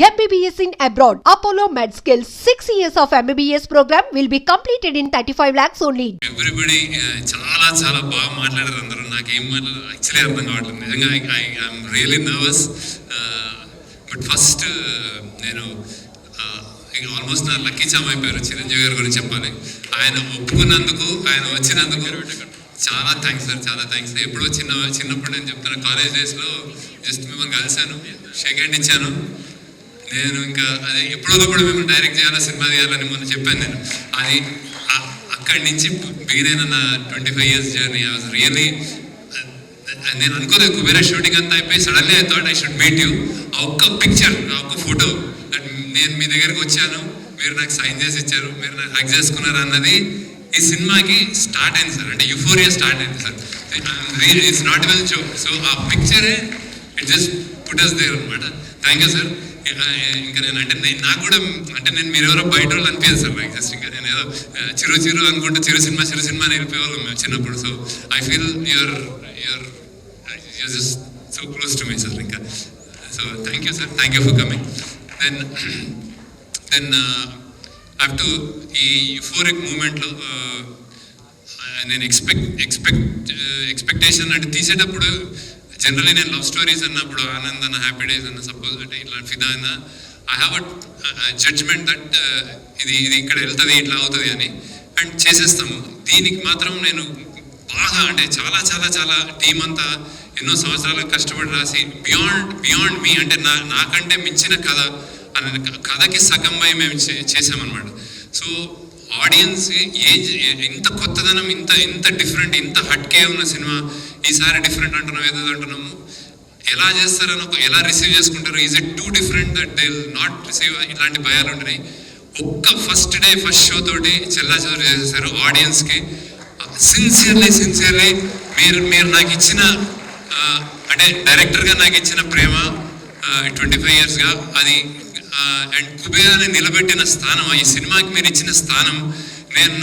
MBBS in abroad. Apollo MedSkill 6 years of MBBS program will be completed in 35 lakhs only. Everybody చాలా చాలా బాగా మాట్లాడారు అందరూ. నాకేం మాట్లాడారు యాక్చువల్లీ అర్థం కావట్లేదు నిజంగా. I'm really nervous. But first నేను ఆల్మోస్ట్ నా లక్కీ చామ్ అయిపోయారు చిరంజీవి గారి గురించి చెప్పాలి. ఆయన ఒప్పుకున్నందుకు, ఆయన వచ్చినందుకు చాలా థ్యాంక్స్ సార్, చాలా థ్యాంక్స్. ఎప్పుడో చిన్నప్పుడు నేను చెప్తాను, కాలేజ్ డేస్లో జస్ట్ మిమ్మల్ని కలిశాను, షేక్ హ్యాండ్ ఇచ్చాను. నేను ఇంకా అదే ఎప్పుడో కూడా మేము డైరెక్ట్ చేయాలా, సినిమా చేయాలని మొన్న చెప్పాను నేను. అది అక్కడి నుంచి బిగిన్ నా 25 years journey. I was really, నేను అనుకోలేదు కుబేరా షూటింగ్ అంతా అయిపోయి suddenly I thought I should meet you. ఆ ఒక్క పిక్చర్, ఆ ఒక్క ఫోటో, నేను మీ దగ్గరికి వచ్చాను, మీరు నాకు సైన్ చేసి ఇచ్చారు, మీరు నాకు హక్ చేసుకున్నారు అన్నది ఈ సినిమాకి స్టార్ట్ అయింది సార్. అంటే యుఫోరియా స్టార్ట్ అయింది sir. It's not well joke. So ఆ పిక్చరే it just put us there అనమాట. Thank you sir. ఇంకా నేను అంటే నాకు కూడా అంటే నేను మీరు ఎవరో బయట వాళ్ళు అనిపించదు సార్ నాకు. జస్ట్ ఇంకా నేను ఏదో చిరు అనుకుంటే చిరు సినిమా అని వెళ్ళిపోయేవాళ్ళం మేము చిన్నప్పుడు. So I feel you're just so close to me sir. ఇంకా so thank you sir, thank you for coming. Then up to ఈ యూఫోరిక్ మూమెంట్లో నేను ఎక్స్పెక్టేషన్ అంటే తీసేటప్పుడు జనరలీ నేను లవ్ స్టోరీస్ అన్నప్పుడు ఆనంద్ అన్న, హ్యాపీ డేస్ అన్న, సపోజ్ అంటే ఇట్లా ఫిదా అన్న, I have a judgement that ఇది ఇక్కడ వెళ్తుంది, ఇట్లా అవుతుంది అని, అండ్ చేసేస్తాము. దీనికి మాత్రం నేను బాగా అంటే చాలా చాలా చాలా టీం అంతా ఎన్నో సంవత్సరాలు కష్టపడి రాసి బియాండ్ మీ అంటే నాకంటే మించిన కథ అనే కథకి సగం అయి మేము చేసామన్నమాట. సో ఆడియన్స్ ఇంత కొత్తదనం, ఇంత డిఫరెంట్, ఇంత హట్కే ఉన్న సినిమా ఈసారి డిఫరెంట్ అంటున్నాం, ఏదో అంటున్నాము. ఎలా చేస్తారని ఎలా రిసీవ్ చేసుకుంటారు, is it two different that they will not receive, ఇలాంటి భయాలు ఉంటున్నాయి. ఒక్క ఫస్ట్ షో తోటి చెల్లాచెదరు చేసేసారు ఆడియన్స్కి. సిన్సియర్లీ మీరు నాకు ఇచ్చిన అంటే డైరెక్టర్గా నాకు ఇచ్చిన ప్రేమ 25 yearsగా అది అండ్ కుబేరాని నిలబెట్టిన స్థానం, ఈ సినిమాకి మీరు ఇచ్చిన స్థానం నేను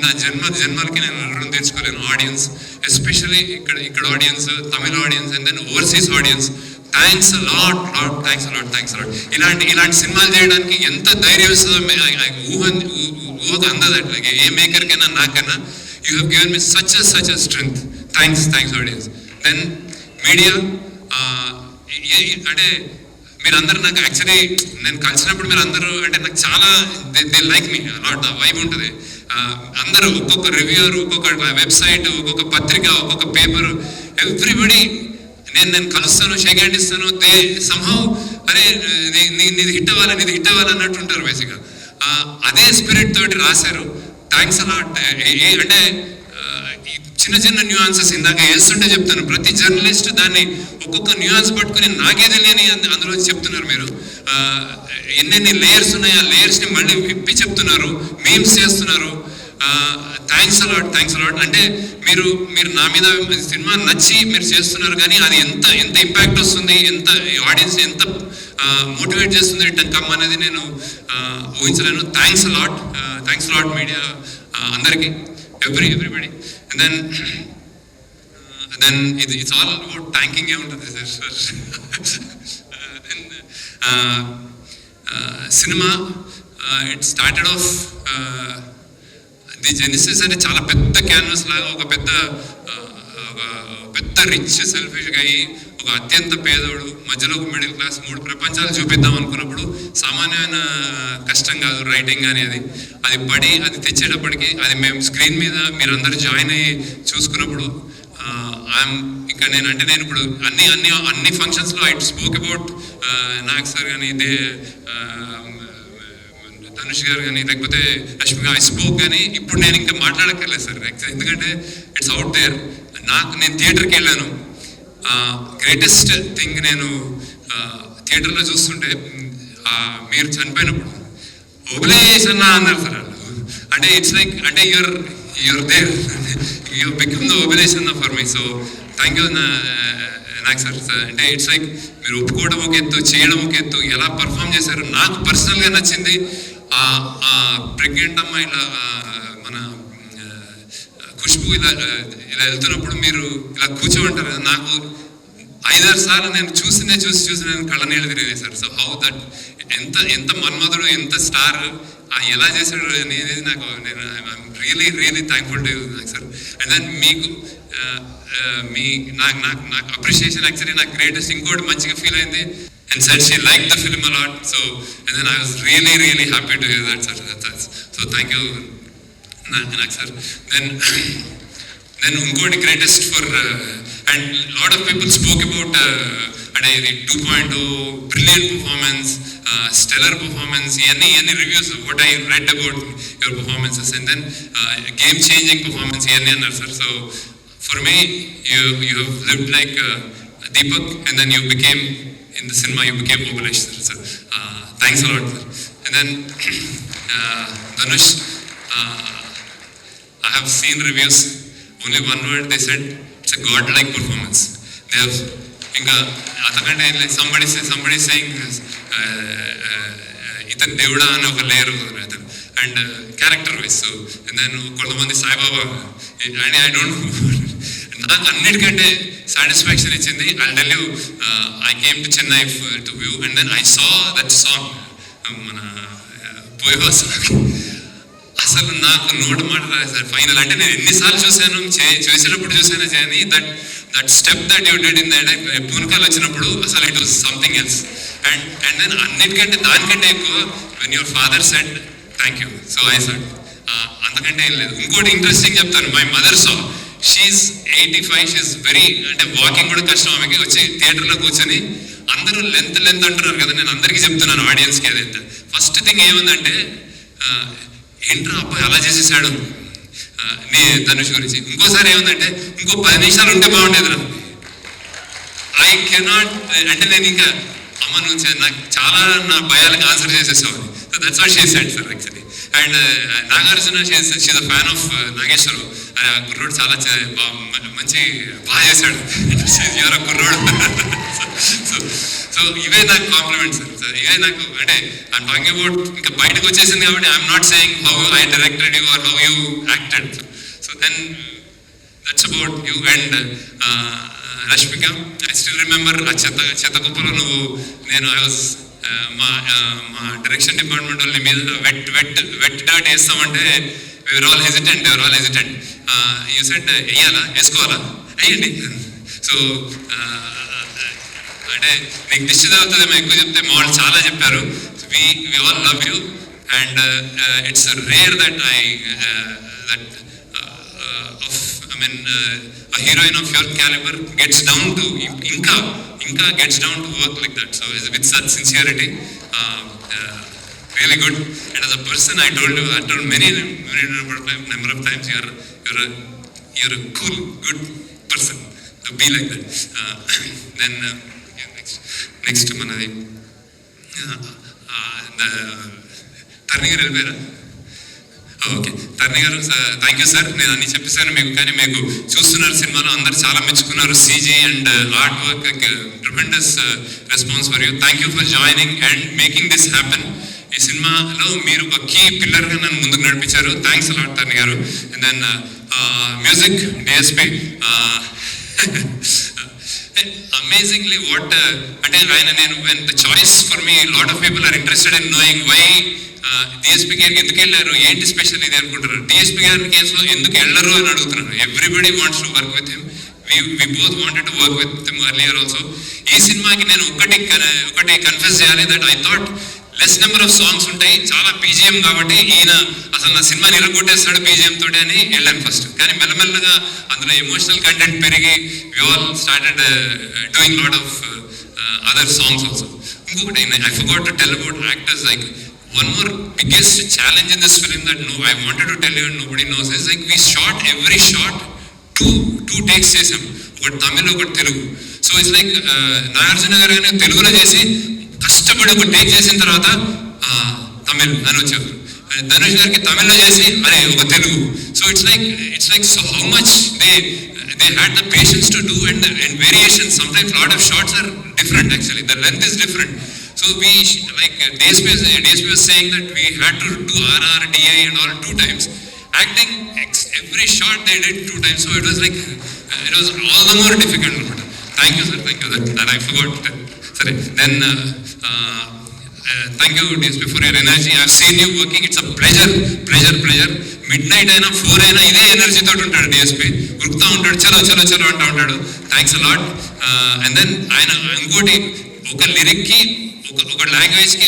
నా జన్మలకి నేను రుణం తీర్చుకోలేను. ఆడియన్స్ ఎస్పెషల్లీ ఇక్కడ audience, Tamil audience and then overseas audience, thanks lot. ఇలాంటి సినిమాలు చేయడానికి ఎంత ధైర్యం వస్తుందో ఊహకు అందదు. అట్లాగే ఏ మేకర్కైనా నాకైనా you have given me such a strength. Thanks audience. Then media అంటే మీరందరూ నాకు యాక్చువల్లీ నేను కలిసినప్పుడు మీరు అందరూ అంటే నాకు చాలా దే లైక్ మీ అలాట్. ఆ వైబ్ ఉంటుంది. అందరూ ఒక్కొక్క రివ్యూర్, ఒక్కొక్క వెబ్సైట్, ఒక్కొక్క పత్రిక, ఒక్కొక్క పేపర్, ఎవ్రీబడి నేను కలుస్తాను, షేక్ హ్యాండ్ ఇస్తాను. దే సంహౌ అరే నీది హిట్ అవ్వాలి అన్నట్టు ఉంటారు బేసిక్గా. అదే స్పిరిట్ తోటి రాశారు. Thanks a lot. అంటే చిన్న న్యూయాన్సెస్ ఇందాక వేస్తుంటే చెప్తాను, ప్రతి జర్నలిస్ట్ దాన్ని ఒక్కొక్క న్యూయాన్స్ పట్టుకుని నాకే తెలియని అందులో చెప్తున్నారు. మీరు ఎన్నెన్ని లేయర్స్ ఉన్నాయి, ఆ లేయర్స్ని మళ్ళీ విప్పి చెప్తున్నారు, మీమ్స్ చేస్తున్నారు. Thanks a lot. అంటే మీరు నా మీద సినిమా నచ్చి మీరు చేస్తున్నారు, కానీ అది ఎంత ఇంపాక్ట్ వస్తుంది, ఎంత ఆడియన్స్ ఎంత మోటివేట్ చేస్తుంది రిటర్న్ కమ్ అనేది నేను ఊహించలేను. థ్యాంక్స్ అలాట్ మీడియా అందరికీ, everybody. And then it's all about thanking you to this cinema. It started off the genesis అంటే చాలా పెద్ద క్యాన్వస్ లాగా ఒక పెద్ద రిచ్ సెల్ఫిష్గా అయ్యి ఒక అత్యంత పేదోడు, మధ్యలో ఒక మిడిల్ క్లాస్, 3 ప్రపంచాలు చూపిద్దాం అనుకున్నప్పుడు సామాన్యమైన కష్టం కాదు రైటింగ్ అనేది. అది పడి అది తెచ్చేటప్పటికి అది మేము స్క్రీన్ మీద మీరందరూ జాయిన్ అయ్యి చూసుకున్నప్పుడు ఇక్కడ నేను ఇప్పుడు అన్ని ఫంక్షన్స్లో I spoke about Nag sir కానీ, ధనుష్ గారు కానీ, లేకపోతే రష్మి ఐ స్పోక్, కానీ ఇప్పుడు నేను ఇంకా మాట్లాడక్కర్లేదు సార్. ఎందుకంటే ఇట్స్ అవుట్ దేర్. నేను థియేటర్కి వెళ్ళాను. గ్రేటెస్ట్ థింగ్ నేను థియేటర్లో చూస్తుంటే మీరు చనిపోయినప్పుడు ఓబులేష్ అన్న అన్నారు సార్ వాళ్ళు. అంటే ఇట్స్ లైక్ అంటే you're there, you become the Obulesh అన్న for me. So thank you నాకు సార్. అంటే ఇట్స్ లైక్ మీరు ఒప్పుకోవడం ఒక ఎత్తు, చేయడం ఒక ఎత్తు, ఎలా పర్ఫామ్ చేశారు. నాకు పర్సనల్గా నచ్చింది ప్రెగ్నెంట్ అమ్మాయి మన ఖుష్బు ఇలా వెళ్తున్నప్పుడు మీరు ఇలా కూర్చోమంటారు కదా, నాకు 5-6 సార్లు నేను చూసి నేను కళ్ళనీళ్ళు తిరిగి సార్. సో హౌ దట్ ఎంత మన్మధుడు, ఎంత స్టార్ ఎలా చేశాడు అనేది నాకు I'm really thankful to you sir. And then మీకు నాకు అప్రిషియేషన్ యాక్చువల్లీ నాకు గ్రేటెస్ట్ ఇంకోటి మంచిగా ఫీల్ అయింది. And said she liked the film a lot. So, and then I was really happy to hear that, sir. So thank you, Nak sir. Then unkodi greatest for and lot of people spoke about the 2.0 brilliant performance, stellar performance. Any reviews of what I read about your performances, and then game changing performance. Sir. So for me, you have lived like Deepak, and then you became. In the cinema, you became Obalesh, sir. Thanks a lot, sir. And then, Dhanush, I have seen reviews. Only one word they said, it's a godlike performance. They have, somebody saying, itan devda ani oka layer and character wise. So, and then kontamandi Sai Baba, and I don't know. నాకు అన్నిటికంటే satisfaction ఇచ్చింది. I'll tell you, I came to Chennai to view, and then I saw that song, మన పోయో song. అసలు నాకు note మాట రాదు sir. Final అంటే నేను ఎన్నిసార్లు చూశాను, చేసేటప్పుడు చూసాను చేయని that step that you did in that పూనకాలు వచ్చినప్పుడు అసలు it was something else. And then అన్నిటికంటే దానికంటే ఎక్కువ when your father said thank you, so I said అంతకంటే ఏం లేదు. ఇంకోటి ఇంట్రెస్టింగ్ చెప్తాను. My mother saw, she's 85, she's very, అంటే వాకింగ్ కూడా కష్టం ఆమెకి. వచ్చి థియేటర్లో కూర్చొని అందరూ లెంత్ అంటున్నారు కదా, నేను అందరికీ చెప్తున్నాను ఆడియన్స్కి ఏదైతే. ఫస్ట్ థింగ్ ఏముందంటే, ఏంట్రా అబ్బాయి అలా చేసేసాడు నీ ధనుష్ గురించి. ఇంకోసారి ఏముందంటే, ఇంకో 10 నిమిషాలు ఉంటే బాగుండేది నాకు. ఐ కెనాట్, అంటే నేను ఇంకా అమ్మ నుంచి నాకు చాలా నా భయాలకు answer చేసేసామని. So that's what she said sir actually. And Nagarjuna, she is a fan of Nageswararao. కుర్రోడు చాలా మంచి బాగా చేశాడు. యూఆర్ అ కుర్రోడు. సో ఇవే నాకు కాంప్లిమెంట్స్ సార్. ఇవే నాకు, అంటే ఐఎమ్ టాకింగ్ అబౌట్ ఇంకా బయటకు వచ్చేసింది కాబట్టి I'm not saying how I directed you or how you acted. So then that's about you. And Rashmika, I still remember ఆ చెత్త కుప్పలో నువ్వు, నేను ఐ వాజ్ మా డైరెక్షన్ డిపార్ట్మెంట్ వాళ్ళ మీద వెట్ డర్ట్ వేస్తామంటే we were all hesitant. You said, వేయాలా, వేసుకోవాలా, వేయండి. సో అంటే నీకు దిష్టి తగ్గుతుందేమో ఎక్కువ చెప్తే, మా వాళ్ళు చాలా చెప్పారు. we all love you, and it's rare that a heroine of your caliber gets down to inka gets down to work like that. So with such sincerity, really good. And as a person, I told many number of times, you're a cool, good person to be like that. Then next manadi Tarni garu elpera. Okay, Tarni garu, thank you sir. నేను అన్ని చెప్పేసాను మీకు, కానీ మీకు చూస్తున్నారు సినిమాలో అందరు చాలా మెచ్చుకున్నారు. CG and art work, tremendous response for you. Thank you for joining and making this happen. ఈ సినిమాలో మీరు ఒక కీ పిల్లర్గా నన్ను ముందుకు నడిపించారు. థ్యాంక్స్ అలాట్ తర్ని గారు. And then music DSP, amazingly what, అంటే ఆయన, నేను the choice for me, lot of people are interested in knowing why DSP గారికి ఎందుకు వెళ్ళారు, ఏంటి స్పెషల్ ఇది అనుకుంటారు. డిఎస్పీ గారి కేసులో ఎందుకు వెళ్ళరు అని అడుగుతున్నారు. Everybody wants to work with him. we both wanted to work with him earlier also. ఈ సినిమాకి నేను ఒకటి కన్ఫెస్ చేయాలి, that I thought less number of songs ఉంటాయి, చాలా బీజిఎం కాబట్టి ఈయన అసలు నా సినిమాని ఇరగొట్టేస్తాడు బీజిఎం తోటి అని వెళ్ళాను ఫస్ట్. కానీ మెల్లమెల్లగా అందులో ఎమోషనల్ కంటెంట్ పెరిగి we all started doing lot of other songs also. ఇంకొకటి, I forgot to tell about actors. Like one more biggest challenge in this film that I wanted to tell you and nobody knows is, like, we shot every shot two takes chesam, ఒకటి తమిళ్ ఒకటి Telugu. So it's like Nagarjuna గారు కానీ తెలుగులో చేసి కష్టపడి ఒక take చేసిన తర్వాత తమిళ్ అని వచ్చారు. ధనుష్ గారికి తమిళ్లో చేసి అరే ఒక Telugu. So it's like so how much they had the patience to do, and variations, sometimes lot of shots are different, actually the length is different. So we, like DSP was saying that we had to do RR, DI and all 2 times. Acting, every shot they did 2 times. So it was like, it was all the more difficult. Thank you sir, thank you that I forgot. సరే then thank you DSP for your energy. I have seen you working. It's a pleasure. Midnight అయినా 4 అయినా ఇదే ఎనర్జీతో ఉంటాడు DSP. ఉరుకుతూ ఉంటాడు, చలో చలో చలో అంటూ ఉంటాడు. Thanks a lot. And then ఆయన ఇంకోటి, ఒక లిరిక్కి ఒక లాంగ్వేజ్కి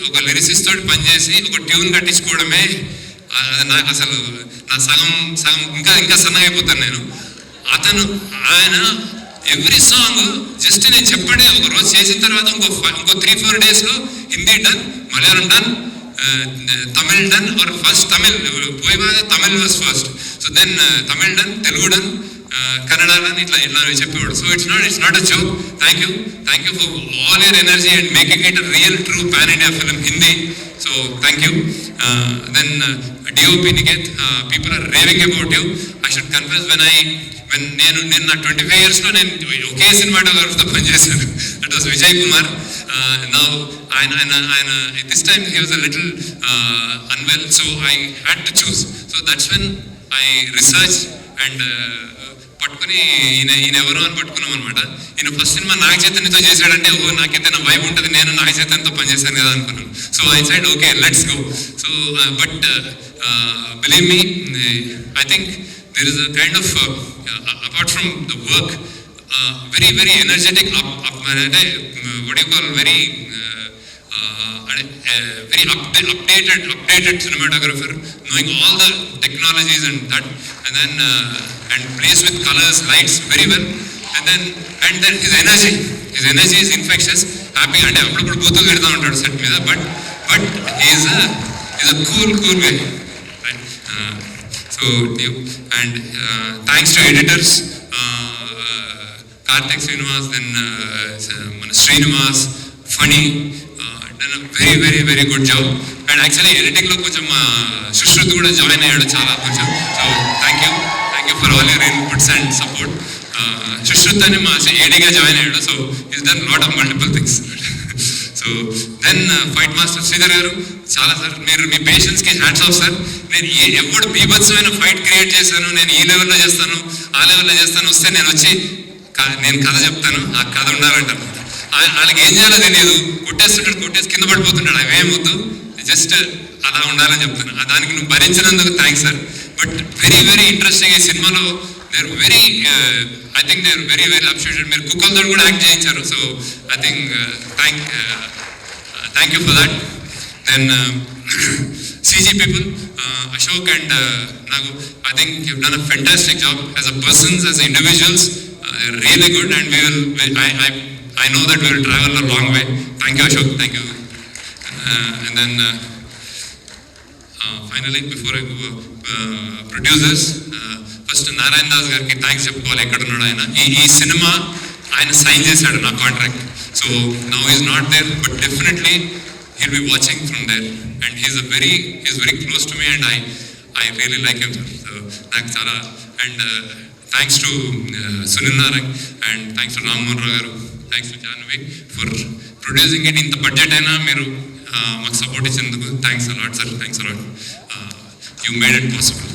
ఒక లిరిసిస్ట్ తోటి పనిచేసి ఒక ట్యూన్ కట్టించుకోవడమే నాకు అసలు నా సగం ఇంకా సన్నగా అయిపోతాను నేను. ఆయన ఎవ్రీ సాంగ్ జస్ట్ నేను చెప్పండి ఒక రోజు చేసిన తర్వాత ఇంకో 3-4 డేస్లో Hindi done, Malayalam done, Tamil done, or first Tamil పోయి Tamil was first, so then Tamil done, Telugu done, Kannada done, ఇట్లా చెప్పేవాడు. So it's not a joke. Thank you for all your energy and making it a real true pan India film Hindi. So thank you. Then DOP Niket, people are raving about you. I should confess, when నేను నా 25 yearsలో నేను ఒకే సినిమాటోగ్రాఫర్తో పనిచేశాను. That was Vijay Kumar. Now ఆయన this time he was a little unwell, so I had to choose. So that's when I research and పట్టుకుని ఈయన ఎవరు అని పట్టుకున్నాం అనమాట. ఈయన ఫస్ట్ సినిమా నాగ చైతన్యతో చేశాడంటే నాకైతే నా వైబ్ ఉంటుంది, నేను నాగ చైతన్యతో పనిచేశాను కదా అనుకున్నాను. So I side okay let's go. So but believe me, I think there is a kind of apart from the work, very energetic what do you call, very updated cinematographer, knowing all the technologies and that, and then and plays with colors, lights very well, and then his energy is infectious. Happy ante appudu boothulu vedta untadu set meeda, but he is a cool guy, right? So and thanks to editors, Karthik Srinivas, then Srinivas, Funny, done a very good job. And actually editing lo koncham Shushruti kuda join ayyadu chaala koncham. So thank you for all your inputs and support. Shushruti ani ma AD ga join ayyadu, so he's done lot of multiple things. So then fight master Sridhar గారు, చాలా sir మీరు మీ పేషెన్స్కి hats off sir. నేను ఎప్పుడు బీభత్సమైన fight create చేశాను, నేను ఈ లెవెల్లో చేస్తాను, ఆ లెవెల్లో చేస్తాను, వస్తే నేను వచ్చి నేను కథ చెప్తాను, ఆ కథ ఉండాలంటారు. వాళ్ళకి ఏం చేయాలో తెలియదు, కొట్టేసి కింద పడిపోతున్నాడు, అవేమొద్దు, జస్ట్ అలా ఉండాలని చెప్తాను. దానికి నువ్వు భరించినందుకు thanks sir. But very interesting ఈ సినిమాలో they are very I think they are very appreciated. మీరు కుక్కలతో కూడా యాక్ట్ చేయించారు. So I think thank you for that. Then CG people, Ashok and Nagu, I think you've done a fantastic job as a persons, as individuals. They're really good, and I know that we will travel a long way. Thank you Ashok, thank you. And then finally, before I go, producers, first Narayana Das గారికి thanks చెప్పుకోవాలి. ఎక్కడున్నాడు ఆయన, ఈ cinema ఆయన sign చేశాడు నా contract. So now is not there, but definitely he'll be watching from there, and he's very close to me, and I really like him. So నాకు చాలా, and thanks to Sunil Narayan, and thanks to Rammohan Rao garu, thanks to Jahnavi for producing it. ఇంత budget అయినా మీరు మాకు support ఇచ్చినందుకు thanks a lot sir, thanks a lot. You made it possible.